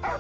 Huh.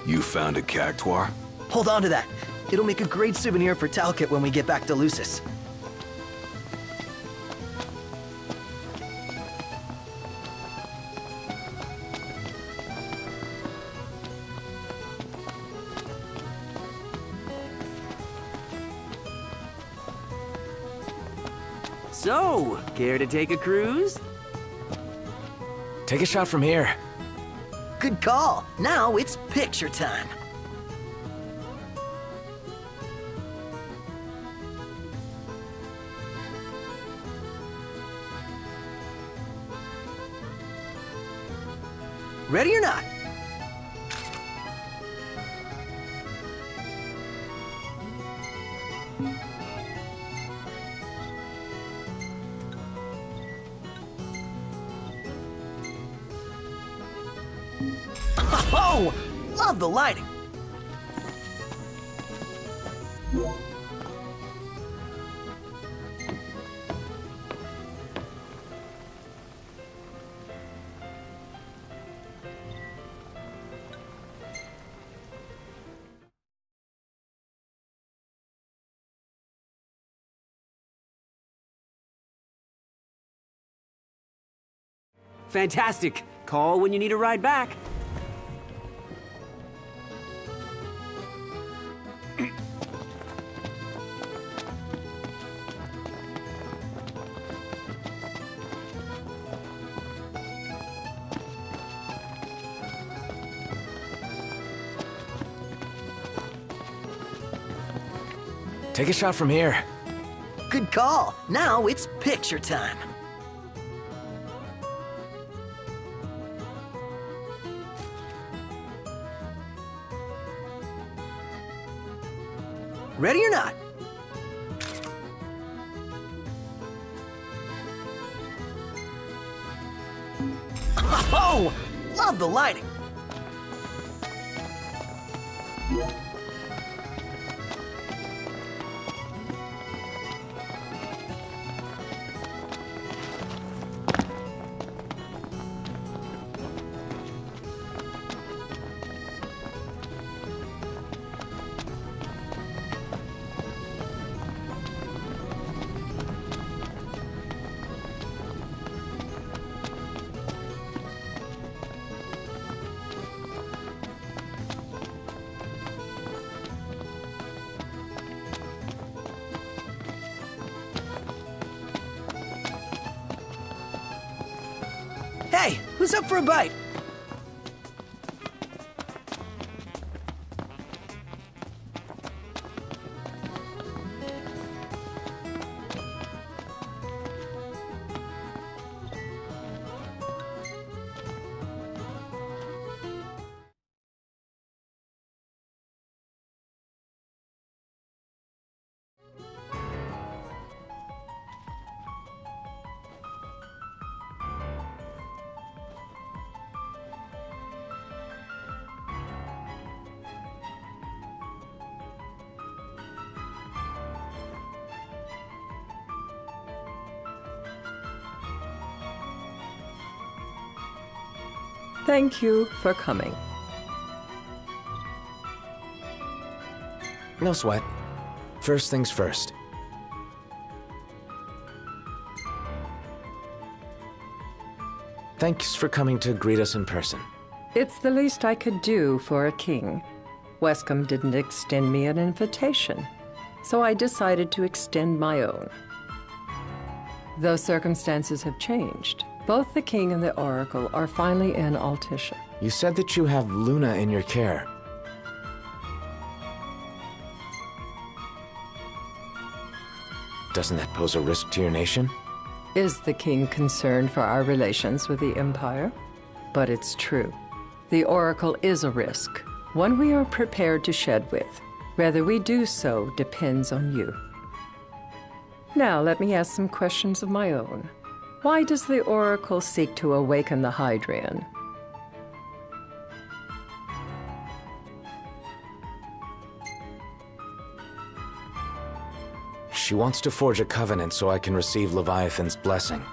You found a cactuar? Hold on to that. It'll make a great souvenir for Talcott when we get back to Lucis. So, care to take a cruise? Take a shot from here. Good call. Now it's picture time. Ready or not? Oh, love the lighting. Fantastic. Call when you need a ride back. Take a shot from here. Good call. Now it's picture time. Ready or not? Oh, love the lighting. Hey, who's up for a bite? Thank you for coming. No sweat. First things first. Thanks for coming to greet us in person. It's the least I could do for a king. Wescombe didn't extend me an invitation, so I decided to extend my own. Though circumstances have changed, both the king and the oracle are finally in Altisha. You said that you have Luna in your care. Doesn't that pose a risk to your nation? Is the king concerned for our relations with the Empire? But it's true. The oracle is a risk, one we are prepared to shed with. Whether we do so depends on you. Now let me ask some questions of my own. Why does the oracle seek to awaken the Hydrian? She wants to forge a covenant so I can receive Leviathan's blessing.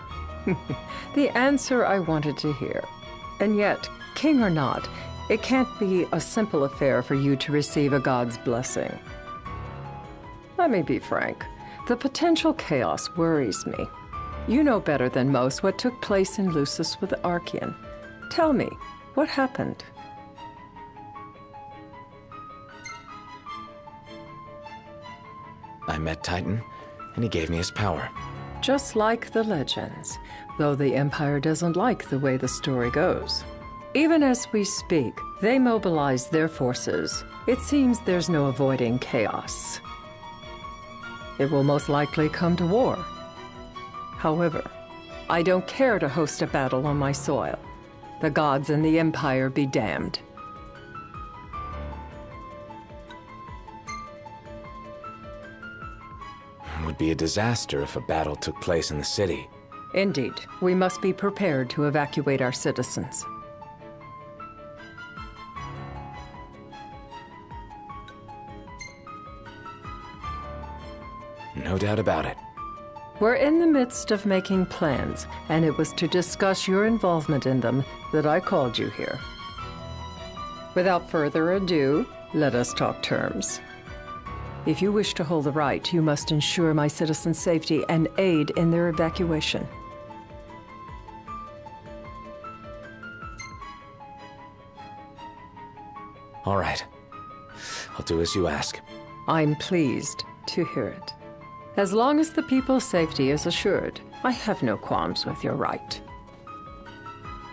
The answer I wanted to hear. And yet, king or not, it can't be a simple affair for you to receive a god's blessing. Let me be frank. The potential chaos worries me. You know better than most what took place in Lucis with the Archean. Tell me, what happened? I met Titan, and he gave me his power. Just like the legends, though the Empire doesn't like the way the story goes. Even as we speak, they mobilize their forces. It seems there's no avoiding chaos. It will most likely come to war. However, I don't care to host a battle on my soil. The gods and the Empire be damned. It would be a disaster if a battle took place in the city. Indeed, we must be prepared to evacuate our citizens. No doubt about it. We're in the midst of making plans, and it was to discuss your involvement in them that I called you here. Without further ado, let us talk terms. If you wish to hold the right, you must ensure my citizens' safety and aid in their evacuation. All right. I'll do as you ask. I'm pleased to hear it. As long as the people's safety is assured, I have no qualms with your right.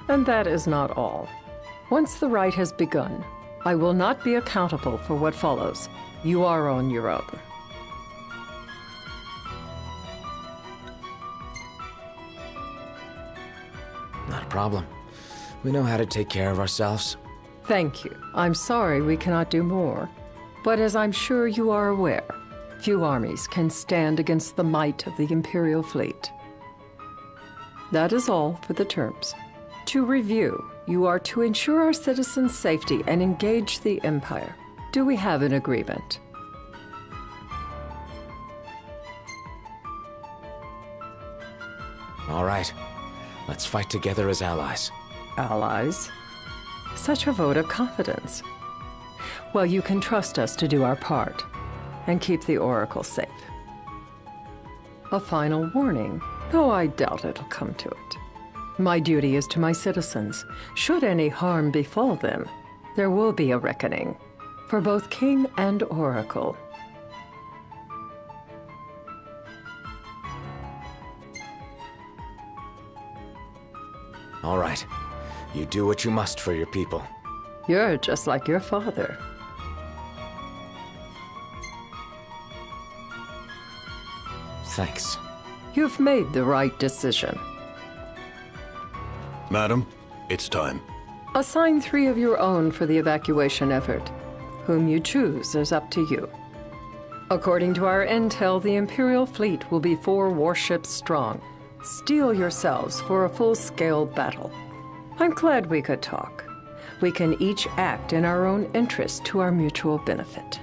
And that is not all. Once the rite has begun, I will not be accountable for what follows. You are on your own. Not a problem. We know how to take care of ourselves. Thank you. I'm sorry we cannot do more. But as I'm sure you are aware, few armies can stand against the might of the Imperial fleet. That is all for the terms. To review, you are to ensure our citizens' safety and engage the Empire. Do we have an agreement? All right. Let's fight together as allies. Allies? Such a vote of confidence. Well, you can trust us to do our part and keep the Oracle safe. A final warning, though I doubt it'll come to it. My duty is to my citizens. Should any harm befall them, there will be a reckoning for both King and Oracle. All right. You do what you must for your people. You're just like your father. Thanks. You've made the right decision. Madam, it's time. Assign 3 of your own for the evacuation effort. Whom you choose is up to you. According to our intel, the Imperial fleet will be 4 warships strong. Steel yourselves for a full-scale battle. I'm glad we could talk. We can each act in our own interest to our mutual benefit.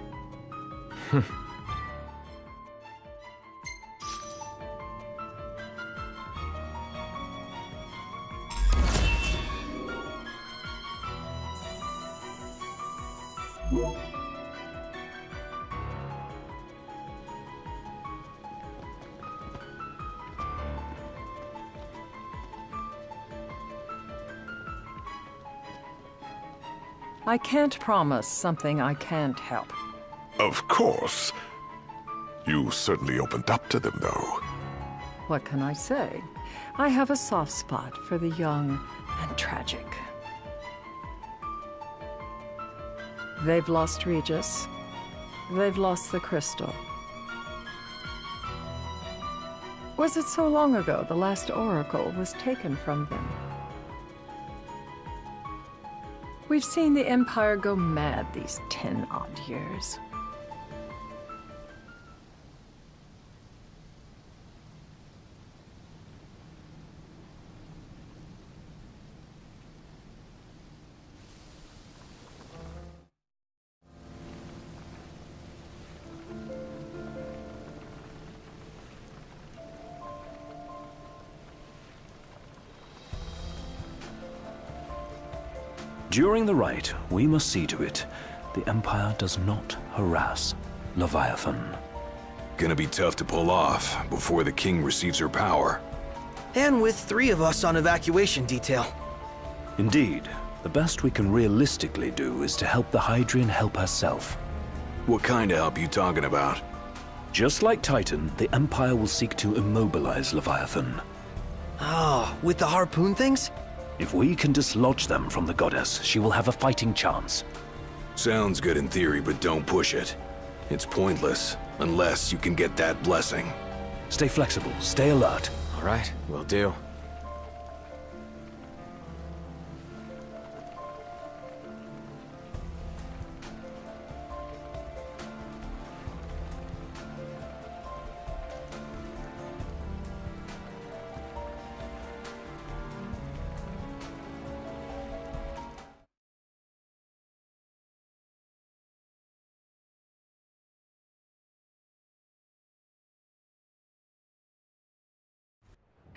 I can't promise something I can't help. Of course. You certainly opened up to them, though. What can I say? I have a soft spot for the young and tragic. They've lost Regis. They've lost the crystal. Was it so long ago the last oracle was taken from them? We've seen the Empire go mad these 10-odd years. During the rite, we must see to it the Empire does not harass Leviathan. Gonna be tough to pull off before the king receives her power. And with 3 of us on evacuation detail. Indeed, the best we can realistically do is to help the Hydrian help herself. What kind of help you talking about? Just like Titan, the Empire will seek to immobilize Leviathan. Oh, with the harpoon things? If we can dislodge them from the goddess, she will have a fighting chance. Sounds good in theory, but don't push it. It's pointless, unless you can get that blessing. Stay flexible, stay alert. All right, will do.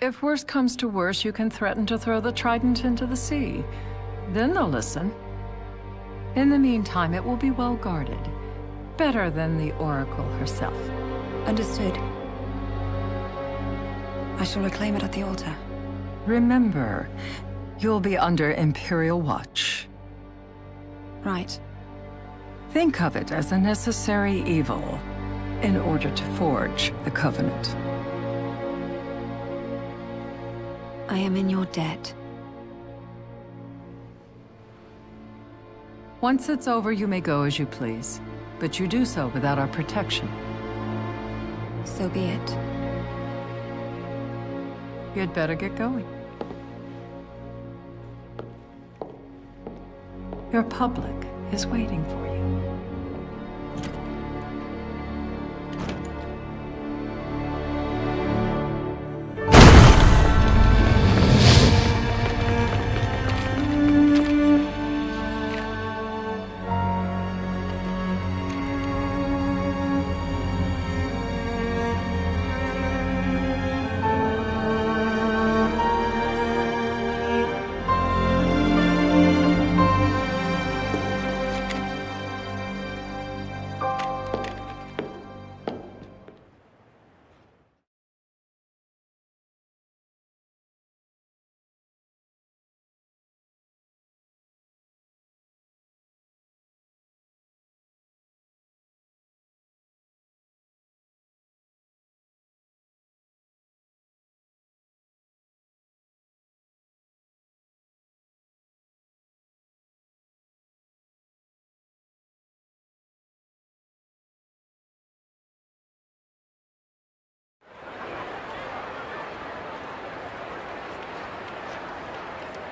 If worst comes to worst, you can threaten to throw the trident into the sea. Then they'll listen. In the meantime, it will be well guarded. Better than the Oracle herself. Understood. I shall reclaim it at the altar. Remember, you'll be under Imperial watch. Right. Think of it as a necessary evil in order to forge the Covenant. I am in your debt. Once it's over, you may go as you please, but you do so without our protection. So be it. You'd better get going. Your public is waiting for you.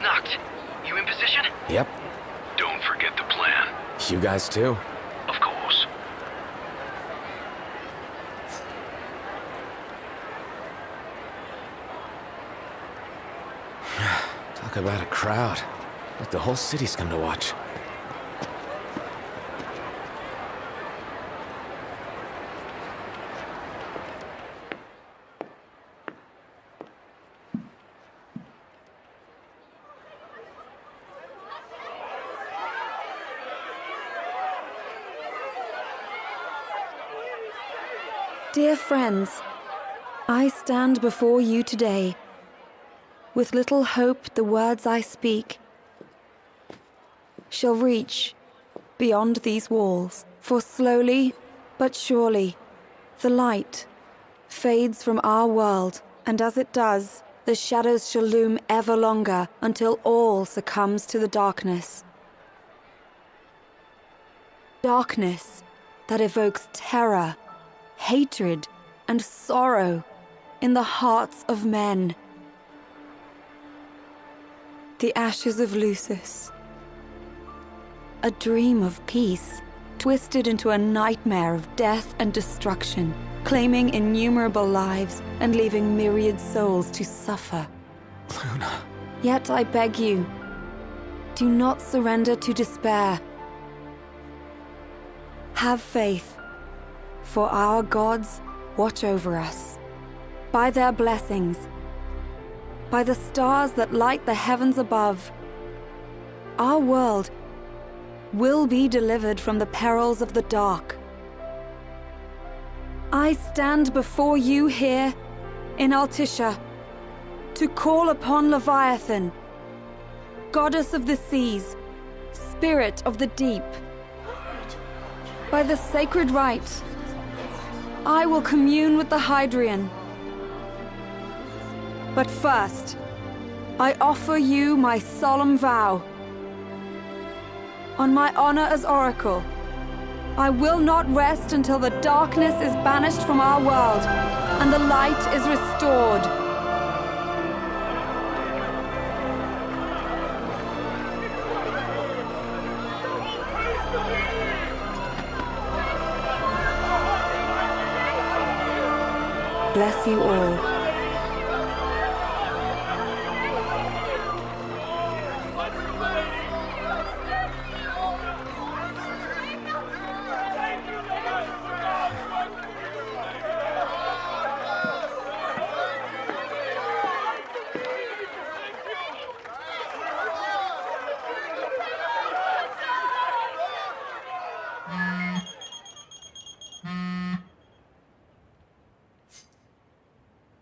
Knocked. You in position? Yep. Don't forget the plan. You guys too? Of course. Talk about a crowd. Like the whole city's come to watch. Dear friends, I stand before you today. With little hope the words I speak shall reach beyond these walls. For slowly but surely, the light fades from our world, and as it does, the shadows shall loom ever longer until all succumbs to the darkness. Darkness that evokes terror, hatred, and sorrow in the hearts of men. The ashes of Lucis. A dream of peace, twisted into a nightmare of death and destruction, claiming innumerable lives and leaving myriad souls to suffer. Luna. Yet I beg you, do not surrender to despair. Have faith, for our gods watch over us. By their blessings, by the stars that light the heavens above, our world will be delivered from the perils of the dark. I stand before you here in Altissia to call upon Leviathan, goddess of the seas, spirit of the deep. By the sacred rite, I will commune with the Hydrian. But first, I offer you my solemn vow. On my honor as Oracle, I will not rest until the darkness is banished from our world and the light is restored. Bless you all.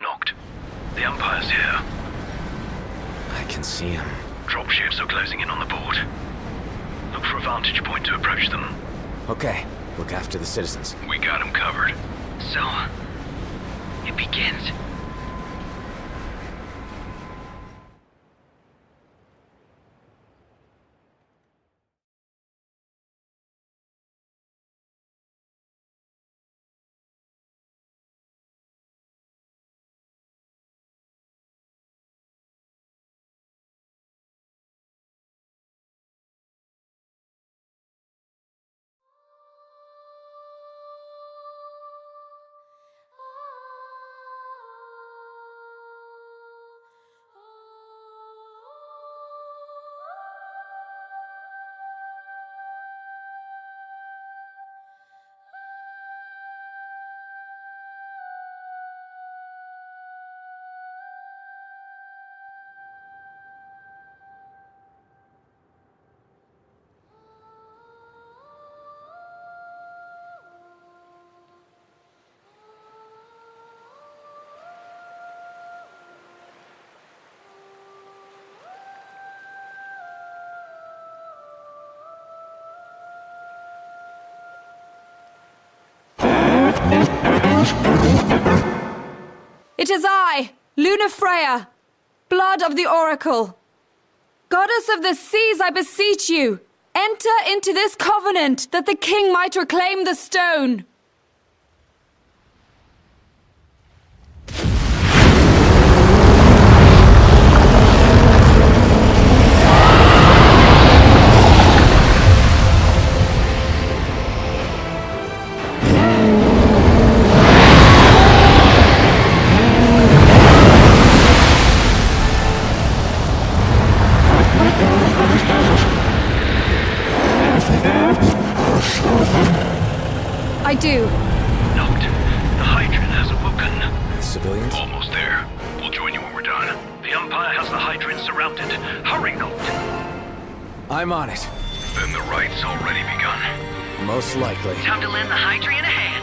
Knocked. The Empire's here. I can see him. Dropships are closing in on the port. Look for a vantage point to approach them. Okay, look after the citizens. We got them covered. So, it begins. It is I, Luna Freya, blood of the Oracle. Goddess of the seas, I beseech you, enter into this covenant that the king might reclaim the stone. I do. Knocked. The Hydrian has awoken. The civilians? Almost there. We'll join you when we're done. The Empire has the Hydrian surrounded. Hurry, Knocked. I'm on it. Then the rite's already begun. Most likely. Time to lend the Hydrian a hand.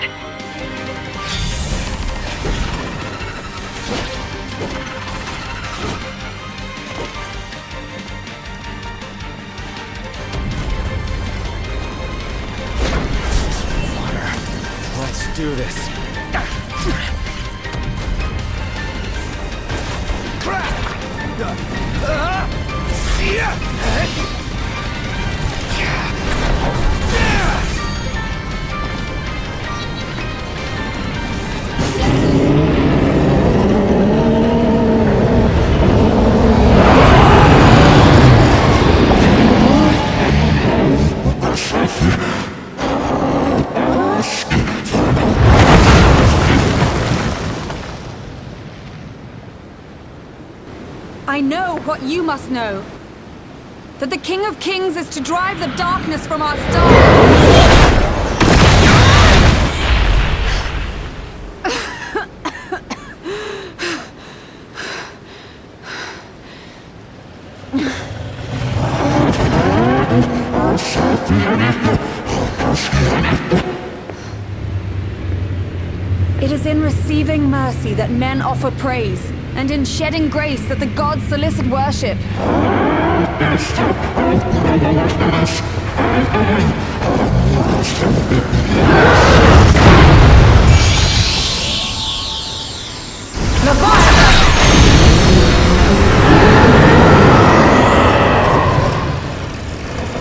I know what you must know. That the King of Kings is to drive the darkness from our star. It is in receiving mercy that men offer praise, and in shedding grace that the gods solicit worship.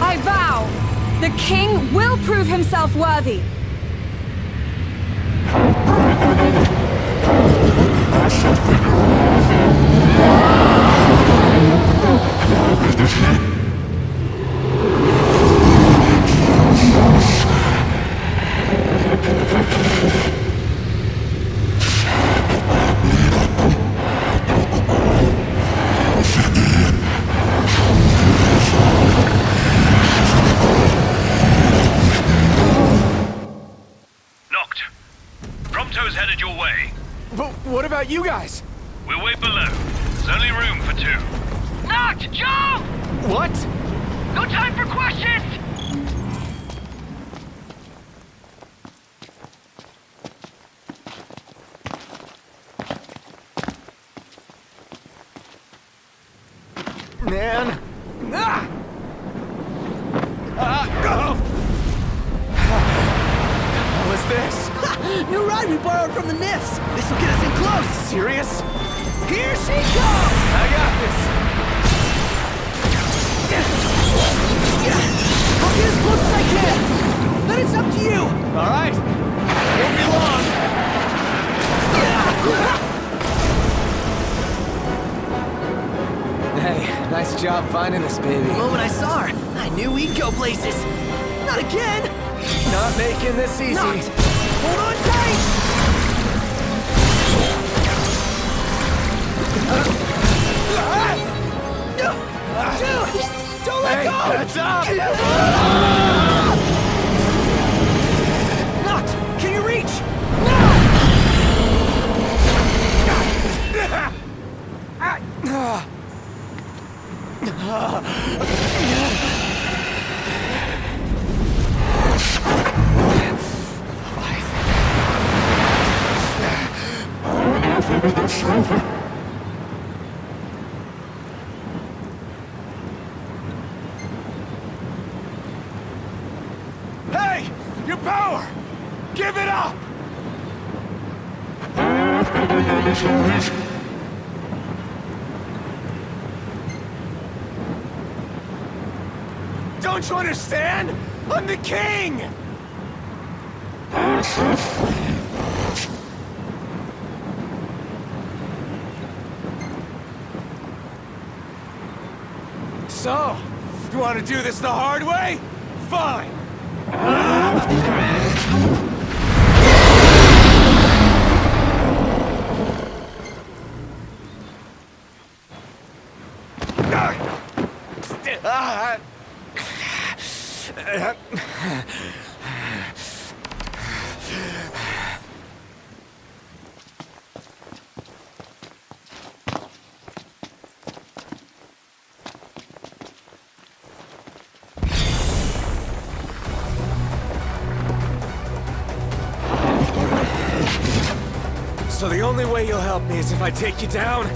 I vow, the king will prove himself worthy. Knocked. Prompto's headed your way. But what about you guys? We'll wait below. There's only room for two. Knocked! Joe! What? No time for questions! Man. Ah! What was this? New ride we borrowed from the Nifs. This will get us in close. Serious? Here she comes. I got this. I'll get as close as I can. Then it's up to you. All right. Won't be long. Hey, nice job finding us, baby. The moment I saw her, I knew we'd go places. Not again. Not making this easy. Knocked. Hold on tight. Dude, don't let Hey, go. that's up. Knocked. Can you reach? Hey! Your power! Give it up! Don't you understand? I'm the king! So, you want to do this the hard way? Fine! So the only way you'll help me is if I take you down?